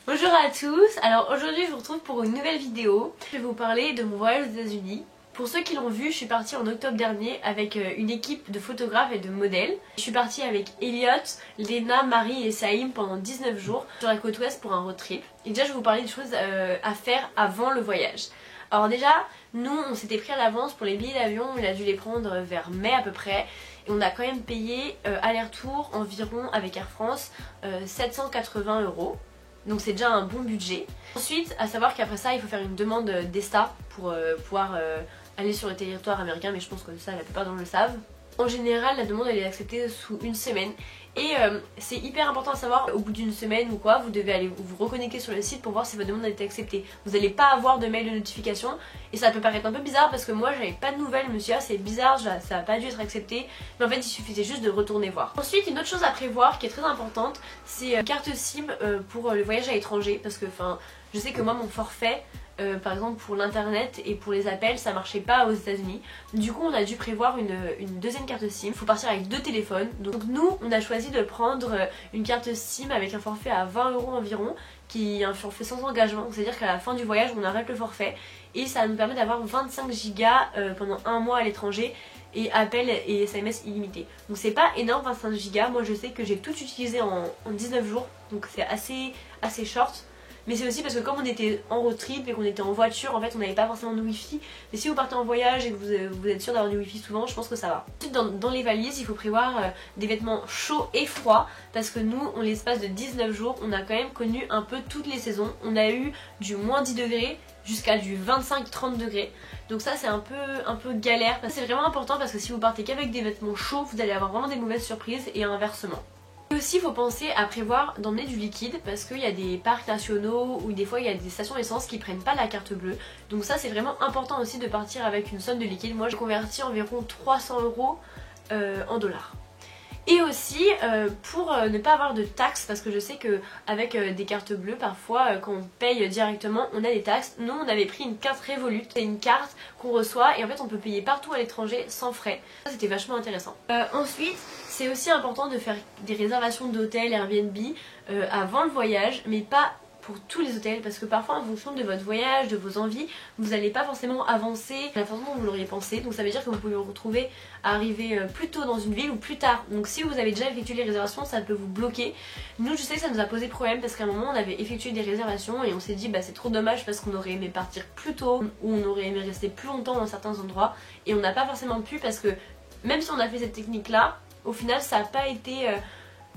Bonjour à tous, alors aujourd'hui je vous retrouve pour une nouvelle vidéo. Je vais vous parler de mon voyage aux États-Unis. Pour ceux qui l'ont vu, je suis partie en octobre dernier avec une équipe de photographes et de modèles. Je suis partie avec Elliot, Lena, Marie et Saïm pendant 19 jours sur la côte ouest pour un road trip. Et déjà je vais vous parler des choses à faire avant le voyage. Alors déjà, nous on s'était pris à l'avance pour les billets d'avion, on a dû les prendre vers mai à peu près. Et on a quand même payé aller-retour environ avec Air France 780 €. Donc c'est déjà un bon budget. Ensuite, à savoir qu'après ça, il faut faire une demande d'ESTA pour pouvoir aller sur le territoire américain, mais je pense que ça, la plupart d'entre eux le savent. En général, la demande elle est acceptée sous une semaine. Et c'est hyper important à savoir, au bout d'une semaine ou quoi, vous devez aller vous reconnecter sur le site pour voir si votre demande a été acceptée. Vous n'allez pas avoir de mail de notification. Et ça peut paraître un peu bizarre parce que moi j'avais pas de nouvelles, je me suis dit ah c'est bizarre, ça a pas dû être accepté. Mais en fait il suffisait juste de retourner voir. Ensuite une autre chose à prévoir qui est très importante, c'est une carte SIM pour le voyage à l'étranger. Parce que je sais que moi mon forfait, par exemple pour l'internet et pour les appels ça marchait pas aux États-Unis. Du coup on a dû prévoir une deuxième carte SIM. Il faut partir avec 2 téléphones. Donc nous on a choisi de prendre une carte SIM avec un forfait à 20 € environ, qui est un forfait sans engagement. C'est à dire qu'à la fin du voyage on arrête le forfait et ça nous permet d'avoir 25 Go pendant un mois à l'étranger et appels et SMS illimités. Donc c'est pas énorme 25 Go. Moi je sais que j'ai tout utilisé en 19 jours, donc c'est assez short. Mais c'est aussi parce que comme on était en road trip et qu'on était en voiture, en fait on n'avait pas forcément de wifi. Mais si vous partez en voyage et que vous êtes sûr d'avoir du wifi souvent, je pense que ça va. Ensuite dans les valises, il faut prévoir des vêtements chauds et froids. Parce que nous, en l'espace de 19 jours, on a quand même connu un peu toutes les saisons. On a eu du moins 10 degrés jusqu'à du 25-30 degrés. Donc ça c'est un peu galère. C'est vraiment important parce que si vous partez qu'avec des vêtements chauds, vous allez avoir vraiment des mauvaises surprises et inversement. Et aussi il faut penser à prévoir d'emmener du liquide parce qu'il y a des parcs nationaux ou des fois il y a des stations essence qui prennent pas la carte bleue. Donc ça c'est vraiment important aussi de partir avec une somme de liquide. Moi j'ai converti environ 300 € en dollars. Et aussi pour ne pas avoir de taxes, parce que je sais qu'avec des cartes bleues parfois quand on paye directement on a des taxes. Nous on avait pris une carte Revolut, c'est une carte qu'on reçoit et en fait on peut payer partout à l'étranger sans frais. Ça c'était vachement intéressant. Ensuite c'est aussi important de faire des réservations d'hôtels Airbnb avant le voyage, mais pas pour tous les hôtels, parce que parfois en fonction de votre voyage, de vos envies, vous n'allez pas forcément avancer de la façon dont vous l'auriez pensé. Donc ça veut dire que vous pouvez vous retrouver à arriver plus tôt dans une ville ou plus tard. Donc si vous avez déjà effectué les réservations, ça peut vous bloquer. Nous je sais que ça nous a posé problème parce qu'à un moment on avait effectué des réservations et on s'est dit bah c'est trop dommage parce qu'on aurait aimé partir plus tôt ou on aurait aimé rester plus longtemps dans certains endroits et on n'a pas forcément pu parce que même si on a fait cette technique là, au final ça n'a pas été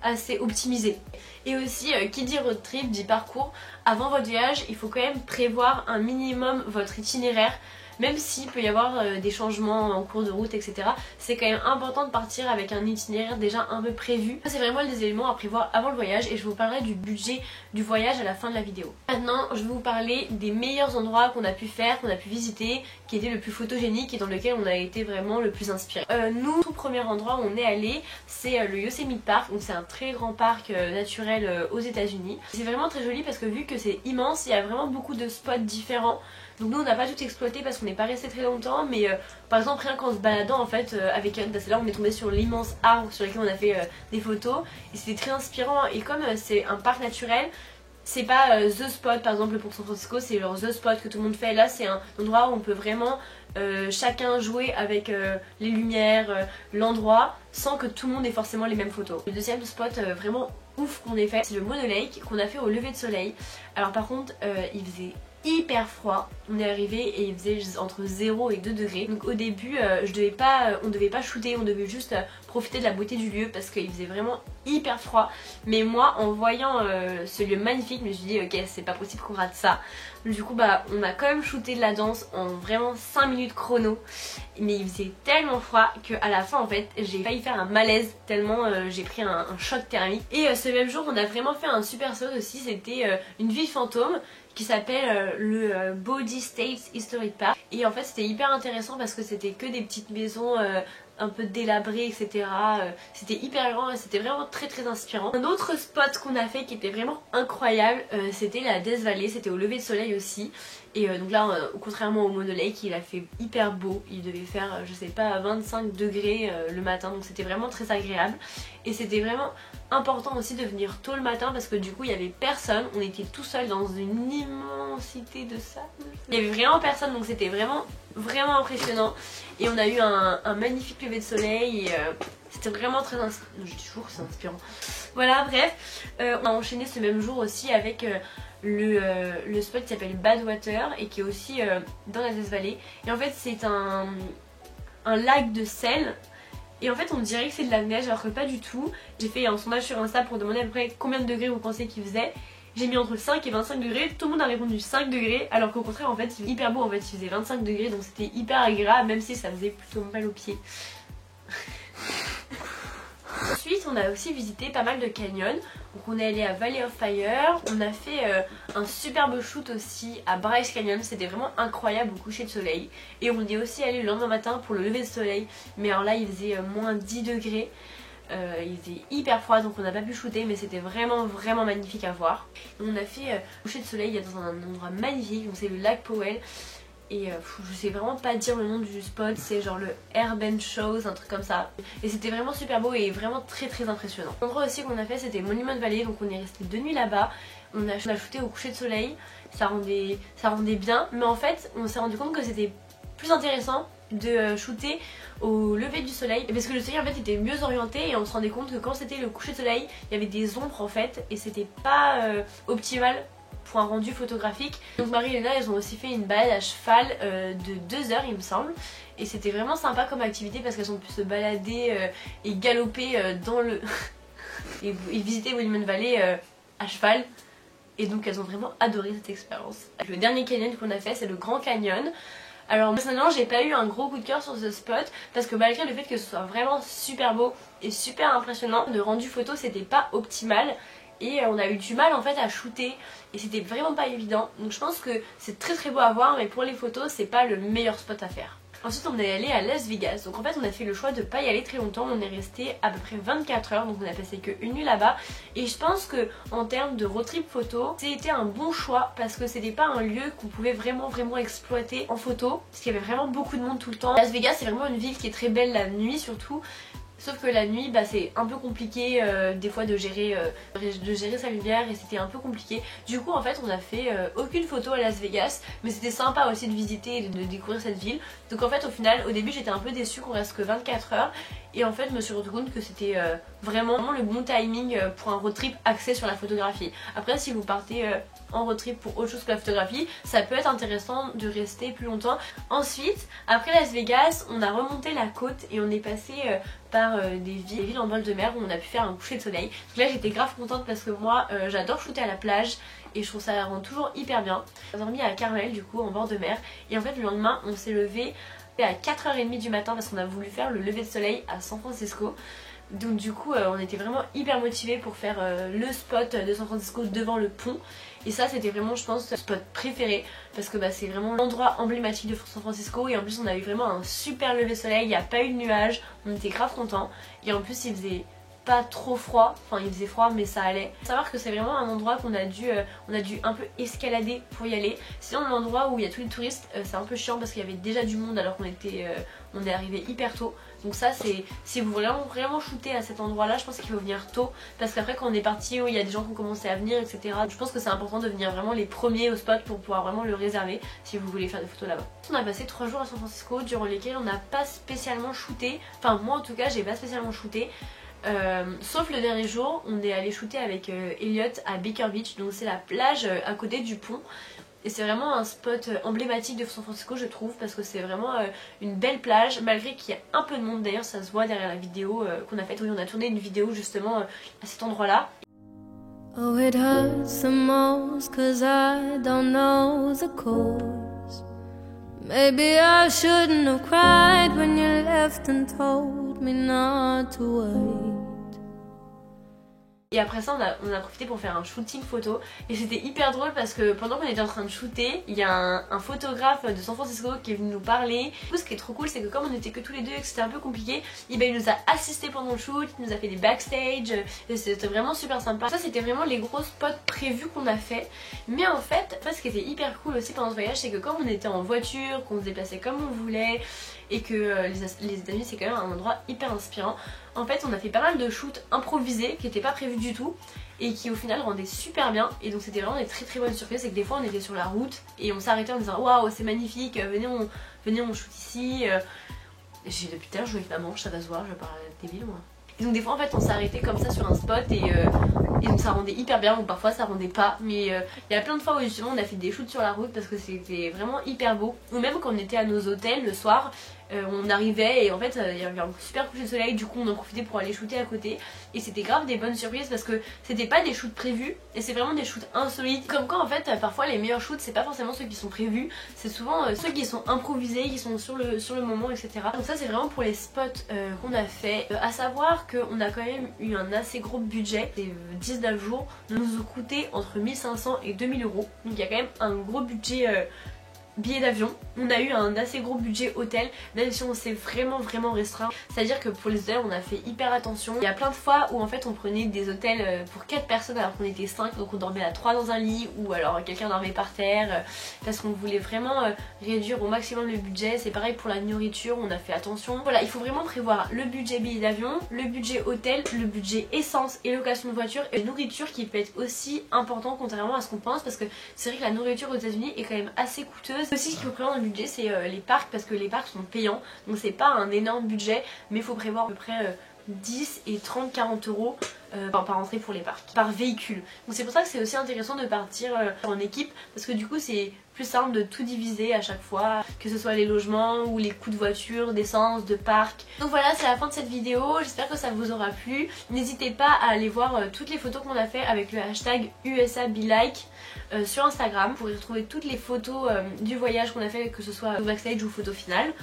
assez optimisé. Et aussi qui dit road trip dit parcours. Avant votre voyage il faut quand même prévoir un minimum votre itinéraire. Même s'il peut y avoir des changements en cours de route etc, c'est quand même important de partir avec un itinéraire déjà un peu prévu. Ça c'est vraiment des éléments à prévoir avant le voyage et je vous parlerai du budget du voyage à la fin de la vidéo. Maintenant je vais vous parler des meilleurs endroits qu'on a pu faire, qu'on a pu visiter, qui étaient le plus photogénique et dans lequel on a été vraiment le plus inspiré. Nous, tout premier endroit où on est allé, c'est le Yosemite Park. Donc c'est un très grand parc naturel aux États-Unis. C'est vraiment très joli parce que vu que c'est immense, il y a vraiment beaucoup de spots différents. Donc nous on n'a pas tout exploité parce qu'on n'est pas resté très longtemps, mais par exemple rien qu'en se baladant en fait avec Yann, c'est là on est tombé sur l'immense arbre sur lequel on a fait des photos et c'était très inspirant. Et comme c'est un parc naturel, c'est pas the spot par exemple pour San Francisco, c'est genre the spot que tout le monde fait. Là c'est un endroit où on peut vraiment chacun jouer avec les lumières, l'endroit, sans que tout le monde ait forcément les mêmes photos. Le deuxième spot vraiment ouf qu'on ait fait, c'est le Mono Lake qu'on a fait au lever de soleil. Alors par contre il faisait hyper froid, on est arrivé et il faisait entre 0 et 2 degrés. Donc au début on devait pas shooter, on devait juste profiter de la beauté du lieu parce qu'il faisait vraiment hyper froid. Mais moi en voyant ce lieu magnifique, je me suis dit ok c'est pas possible qu'on rate ça. Du coup bah on a quand même shooté de la danse en vraiment 5 minutes chrono. Mais il faisait tellement froid qu'à la fin en fait j'ai failli faire un malaise tellement j'ai pris un choc thermique. Et ce même jour on a vraiment fait un super saut aussi, c'était une ville fantôme qui s'appelle le Body State Historic Park. Et en fait c'était hyper intéressant parce que c'était que des petites maisons un peu délabré, etc. C'était hyper grand et c'était vraiment très inspirant. Un autre spot qu'on a fait qui était vraiment incroyable, c'était la Death Valley, c'était au lever de soleil aussi. Et donc là, contrairement au Mono Lake, il a fait hyper beau, il devait faire, je sais pas, 25 degrés le matin, donc c'était vraiment très agréable. Et c'était vraiment important aussi de venir tôt le matin parce que du coup il y avait personne, on était tout seul dans une immensité de sable. Il y avait vraiment personne, donc c'était vraiment impressionnant. Et on a eu un magnifique lever de soleil et c'était vraiment très inspirant. Je dis toujours que c'est inspirant. Voilà, bref, on a enchaîné ce même jour aussi avec le spot qui s'appelle Badwater et qui est aussi dans la Death Valley. Et en fait c'est un lac de sel. Et en fait on dirait que c'est de la neige alors que pas du tout. J'ai fait un sondage sur Insta pour demander à peu près combien de degrés vous pensez qu'il faisait. J'ai mis entre 5 et 25 degrés, tout le monde a répondu 5 degrés alors qu'au contraire en fait il faisait hyper beau, en fait il faisait 25 degrés donc c'était hyper agréable même si ça faisait plutôt mal aux pieds. Ensuite on a aussi visité pas mal de canyons, donc on est allé à Valley of Fire, on a fait un superbe shoot aussi à Bryce Canyon, c'était vraiment incroyable au coucher de soleil. Et on est aussi allé le lendemain matin pour le lever de soleil, mais alors là il faisait moins 10 degrés. Il faisait hyper froid donc on n'a pas pu shooter mais c'était vraiment magnifique à voir. On a fait coucher de soleil dans un endroit magnifique, donc c'est le lac Powell. Et je sais vraiment pas dire le nom du spot, c'est genre le Urban Shows, un truc comme ça. Et c'était vraiment super beau et vraiment très impressionnant. L'endroit aussi qu'on a fait c'était Monument Valley, donc on est resté 2 nuits là-bas. On a shooté au coucher de soleil, ça rendait bien, mais en fait on s'est rendu compte que c'était plus intéressant de shooter au lever du soleil parce que le soleil en fait était mieux orienté et on se rendait compte que quand c'était le coucher de soleil il y avait des ombres en fait et c'était pas optimal pour un rendu photographique. Donc Marie et Léna elles ont aussi fait une balade à cheval de 2 heures il me semble et c'était vraiment sympa comme activité parce qu'elles ont pu se balader et galoper dans le et visiter Monument Valley à cheval. Et donc elles ont vraiment adoré cette expérience. Le dernier canyon qu'on a fait c'est le Grand Canyon. Alors personnellement j'ai pas eu un gros coup de cœur sur ce spot parce que malgré le fait que ce soit vraiment super beau et super impressionnant, le rendu photo c'était pas optimal et on a eu du mal en fait à shooter et c'était vraiment pas évident. Donc je pense que c'est très beau à voir mais pour les photos c'est pas le meilleur spot à faire. Ensuite on est allé à Las Vegas, donc en fait on a fait le choix de pas y aller très longtemps, on est resté à peu près 24 heures, donc on a passé qu'une nuit là-bas. Et je pense que en termes de road trip photo, c'était un bon choix parce que c'était pas un lieu qu'on pouvait vraiment exploiter en photo, parce qu'il y avait vraiment beaucoup de monde tout le temps. Las Vegas c'est vraiment une ville qui est très belle la nuit surtout. Sauf que la nuit c'est un peu compliqué des fois de gérer sa lumière et c'était un peu compliqué. Du coup en fait on a fait aucune photo à Las Vegas mais c'était sympa aussi de visiter et de découvrir cette ville. Donc en fait au final au début j'étais un peu déçue qu'on reste que 24 heures et en fait je me suis rendu compte que c'était vraiment le bon timing pour un road trip axé sur la photographie. Après si vous partez en road trip pour autre chose que la photographie, ça peut être intéressant de rester plus longtemps. Ensuite, après Las Vegas, on a remonté la côte et on est passé par des villes en bord de mer où on a pu faire un coucher de soleil. Donc là j'étais grave contente parce que moi j'adore shooter à la plage et je trouve ça rend toujours hyper bien. On a dormi à Carmel du coup en bord de mer et en fait le lendemain on s'est levé à 4h30 du matin parce qu'on a voulu faire le lever de soleil à San Francisco. Donc du coup on était vraiment hyper motivés pour faire le spot de San Francisco devant le pont. Et ça c'était vraiment je pense le spot préféré parce que c'est vraiment l'endroit emblématique de San Francisco. Et en plus on a eu vraiment un super lever de soleil, il n'y a pas eu de nuages, on était grave contents. Et en plus il faisait pas trop froid, enfin il faisait froid mais ça allait. Faut savoir que c'est vraiment un endroit qu'on a dû un peu escalader pour y aller. Sinon l'endroit où il y a tous les touristes c'est un peu chiant parce qu'il y avait déjà du monde alors qu'on on est arrivé hyper tôt. Donc ça c'est, si vous voulez vraiment shooter à cet endroit là je pense qu'il faut venir tôt parce qu'après quand on est parti il y a des gens qui ont commencé à venir etc. Je pense que c'est important de venir vraiment les premiers au spot pour pouvoir vraiment le réserver si vous voulez faire des photos là-bas. On a passé 3 jours à San Francisco durant lesquels on n'a pas spécialement shooté, enfin moi en tout cas j'ai pas spécialement shooté. Sauf le dernier jour, on est allé shooter avec Elliot à Baker Beach, donc c'est la plage à côté du pont. Et c'est vraiment un spot emblématique de San Francisco je trouve parce que c'est vraiment une belle plage malgré qu'il y a un peu de monde. D'ailleurs ça se voit derrière la vidéo qu'on a faite. Oui on a tourné une vidéo justement à cet endroit là. Oh it hurts the most cause I don't know the cause. Maybe I shouldn't have cried when you left and told me not to wait. Et après ça on a profité pour faire un shooting photo et c'était hyper drôle parce que pendant qu'on était en train de shooter, il y a un photographe de San Francisco qui est venu nous parler. Du coup ce qui est trop cool c'est que comme on était que tous les deux et que c'était un peu compliqué, il nous a assisté pendant le shoot, il nous a fait des backstage et c'était vraiment super sympa. Ça c'était vraiment les gros spots prévus qu'on a fait. Mais en fait ce qui était hyper cool aussi pendant ce voyage c'est que comme on était en voiture, qu'on se déplaçait comme on voulait et que les États-Unis c'est quand même un endroit hyper inspirant. En fait on a fait pas mal de shoots improvisés qui n'étaient pas prévus du tout et qui au final rendaient super bien, et donc c'était vraiment des très très bonnes surprises. C'est que des fois on était sur la route et on s'arrêtait en disant waouh c'est magnifique, venez on shoot ici. Depuis tout à l'heure je joue avec ma manche, ça va se voir, je parle débile moi. Et donc des fois en fait on s'arrêtait comme ça sur un spot et donc ça rendait hyper bien, ou parfois ça rendait pas, mais il y a plein de fois où justement on a fait des shoots sur la route parce que c'était vraiment hyper beau. Ou même quand on était à nos hôtels le soir, on arrivait et en fait il y avait un super coucher de soleil, du coup on en profitait pour aller shooter à côté et c'était grave des bonnes surprises parce que c'était pas des shoots prévus et c'est vraiment des shoots insolites. Comme quoi en fait parfois les meilleurs shoots c'est pas forcément ceux qui sont prévus, c'est souvent ceux qui sont improvisés, qui sont sur le moment, etc. Donc ça c'est vraiment pour les spots qu'on a fait. À savoir qu'on a quand même eu un assez gros budget, les 19 jours nous ont coûté entre 1500 et 2000 euros, donc il y a quand même un gros budget billets d'avion. On a eu un assez gros budget hôtel, même si on s'est vraiment restreint. C'est à dire que pour les hôtels on a fait hyper attention. Il y a plein de fois où en fait on prenait des hôtels pour 4 personnes alors qu'on était 5, donc on dormait à 3 dans un lit, ou alors quelqu'un dormait par terre, parce qu'on voulait vraiment réduire au maximum le budget. C'est pareil pour la nourriture, on a fait attention. Voilà, il faut vraiment prévoir le budget billets d'avion, le budget hôtel, le budget essence et location de voiture, et nourriture qui peut être aussi important contrairement à ce qu'on pense, parce que c'est vrai que la nourriture aux États-Unis est quand même assez coûteuse. Aussi ce qu'il faut prévoir dans le budget c'est les parcs, parce que les parcs sont payants, donc c'est pas un énorme budget, mais il faut prévoir à peu près 10 et 30-40 euros par entrée pour les parcs, par véhicule. Donc c'est pour ça que c'est aussi intéressant de partir en équipe, parce que du coup c'est plus simple de tout diviser à chaque fois, que ce soit les logements ou les coûts de voiture, d'essence, de parc. Donc voilà, c'est la fin de cette vidéo, j'espère que ça vous aura plu. N'hésitez pas à aller voir toutes les photos qu'on a fait avec le hashtag USABelike sur Instagram. Vous pourrez retrouver toutes les photos du voyage qu'on a fait, que ce soit backstage ou photo finale.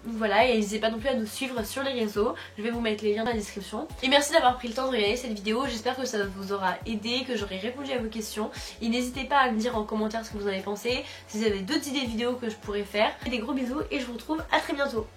Voilà, et n'hésitez pas non plus à nous suivre sur les réseaux, je vais vous mettre les liens dans la description. Et merci d'avoir pris le temps de regarder cette vidéo, j'espère que ça vous aura aidé, que j'aurai répondu à vos questions. Et n'hésitez pas à me dire en commentaire ce que vous en avez pensé, si vous avez d'autres idées de vidéos que je pourrais faire. Des gros bisous et je vous retrouve à très bientôt.